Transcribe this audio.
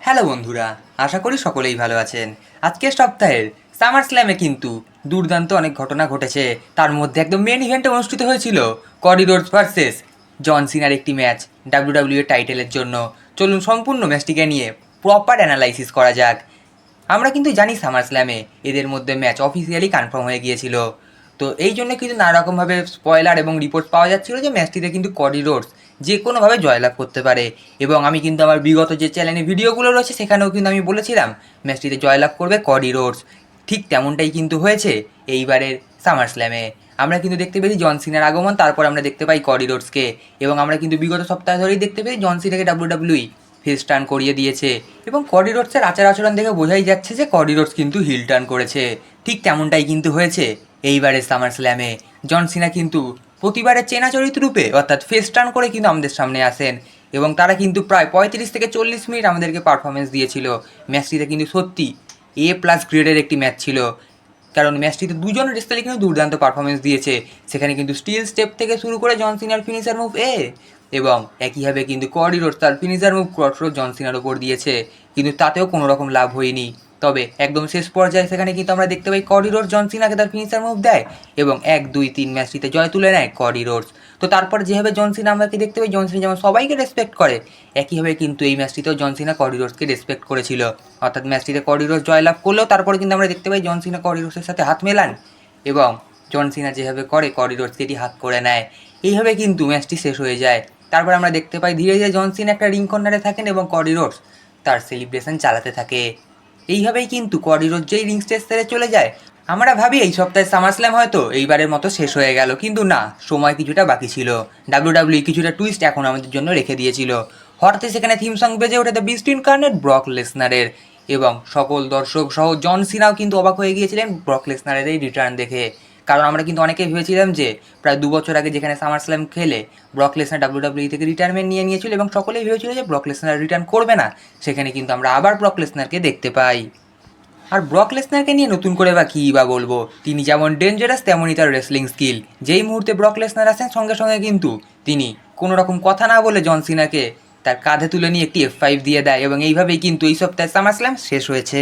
Hello বন্ধুরা, আশা করি সকলেই ভালো আছেন। আজকের সপ্তাহের সামার স্ল্যামে কিন্তু দুর্দান্ত অনেক ঘটনা ঘটেছে। তার মধ্যে একদম মেন ইভেন্টে অনুষ্ঠিত হয়েছিল কডি রোডস ভার্সেস জন সিনার একটি ম্যাচ ডাব্লিউডাব্লিউ টাইটেলের জন্য। চলুন সম্পূর্ণ ম্যাচটিকে নিয়ে প্রপার অ্যানালাইসিস করা যাক। আমরা কিন্তু জানি সামার স্ল্যামে এদের মধ্যে ম্যাচ অফিসিয়ালি কনফার্ম হয়ে গিয়েছিল। তো এই জন্য কিন্তু নানা রকমভাবে স্পয়লার এবং রিপোর্ট পাওয়া যাচ্ছিল যে ম্যাচটিতে কিন্তু কডি রোডস যে কোনোভাবে জয়লাভ করতে পারে। এবং আমি কিন্তু আমার বিগত যে চ্যানেলে ভিডিওগুলো রয়েছে সেখানেও কিন্তু আমি বলেছিলাম ম্যাচটিতে জয়লাভ করবে কডি রোডস। ঠিক তেমনটাই কিন্তু হয়েছে এইবারের সামার স্ল্যামে। আমরা কিন্তু দেখতে পেয়েছি জন সিনার আগমন, তারপর আমরা দেখতে পাই কডি রোডসকে। এবং আমরা কিন্তু বিগত সপ্তাহ ধরেই দেখতে পেয়েছি জন সিনাকে ডাব্লিউডাব্লিউই ফেস টার্ন করিয়ে দিয়েছে। এবং কডি রোডসের আচার আচরণ দেখে বোঝাই যাচ্ছে যে কডি রোডস কিন্তু হিল টার্ন করেছে। ঠিক তেমনটাই কিন্তু হয়েছে এইবারের সামার স্ল্যামে। জন সিনা কিন্তু প্রতিবারের চেনা চরিত্র রূপে অর্থাৎ ফেস টার্ন করে কিন্তু আমাদের সামনে আসেন। এবং তারা কিন্তু প্রায় 35 থেকে 40 মিনিট আমাদেরকে পারফরমেন্স দিয়েছিল। ম্যাচটিতে কিন্তু সত্যি A+ গ্রেডের একটি ম্যাচ ছিল, কারণ ম্যাচটিতে দুজন রেসলারই কিন্তু দুর্দান্ত পারফরমেন্স দিয়েছে। সেখানে কিন্তু স্টিল স্টেপ থেকে শুরু করে জন সিনার ফিনিশার মুভ এবং একইভাবে কিন্তু কডি রোডস তার ফিনিশার মুভ ক্রসরোড জন সিনার ওপর দিয়েছে, কিন্তু তাতেও কোনো রকম লাভ হয়নি। তবে একদম শেষ পর্যায়ে সেখানে কিন্তু আমরা দেখতে পাই কডি রোডস জন সিনাকে তার ফিনিশার মুভ দেয় এবং 1, 2, 3 ম্যাচটিতে জয় তুলে নেয় কডি রোডস। তো তারপর যেভাবে জন সিনা আমরা দেখতে পাই জন সিনা যেমন সবাইকে রেসপেক্ট করে, একইভাবে কিন্তু এই ম্যাচটিতেও জন সিনা কডি রোডসকে রেসপেক্ট করেছিল। অর্থাৎ ম্যাচটিতে কডি রোডস জয়লাভ করলেও তারপরে কিন্তু আমরা দেখতে পাই জন সিনা কডি রোডসের সাথে হাত মেলান এবং জন সিনা যেভাবে করে কডি রোডসকে এটি হাত করে নেয়। এইভাবে কিন্তু ম্যাচটি শেষ হয়ে যায়। তারপর আমরা দেখতে পাই ধীরে ধীরে জন সিনা একটা রিং কর্নারে থাকেন এবং কডি রোডস তার সেলিব্রেশন চালাতে থাকে। এইভাবেই কিন্তু কডি রোডস যেই রিং স্টেজ ছেড়ে চলে যায়, আমরা ভাবি এই সপ্তাহে সামার স্ল্যাম হয়তো এইবারের মতো শেষ হয়ে গেল, কিন্তু না, সময় কিছুটা বাকি ছিল। ডাব্লিউডাব্লিউ কিছুটা টুইস্ট এখন আমাদের জন্য রেখে দিয়েছিল। হঠাৎই সেখানে থিম সং বেজে ওঠে দ্য বিস্ট ইনকার্নেট ব্রক লেসনারের, এবং সকল দর্শক সহ জন সিনাও কিন্তু অবাক হয়ে গিয়েছিলেন ব্রক লেসনারের এই রিটার্ন দেখে। কারণ আমরা কিন্তু অনেকেই ভেবেছিলাম যে প্রায় 2 বছর আগে যেখানে সামার স্ল্যাম খেলে ব্রক লেসনার ডাব্লিউডাব্লিউ থেকে রিটায়ারমেন্ট নিয়েছিল এবং সকলেই ভেবেছিল যে ব্রক লেসনার রিটার্ন করবে না, সেখানে কিন্তু আমরা আবার ব্রক লেসনারকে দেখতে পাই। আর ব্রক লেসনারকে নিয়ে নতুন করে বা কী বা বলবো, তিনি যেমন ডেঞ্জারাস তেমনই তার রেসলিং স্কিল। যেই মুহূর্তে ব্রক লেসনার আসেন সঙ্গে সঙ্গে কিন্তু তিনি কোনো রকম কথা না বলে জন সিনাকে তার কাঁধে তুলে নিয়ে একটি F5 দিয়ে দেয় এবং এইভাবেই কিন্তু এই সপ্তাহে সামার স্ল্যাম শেষ হয়েছে।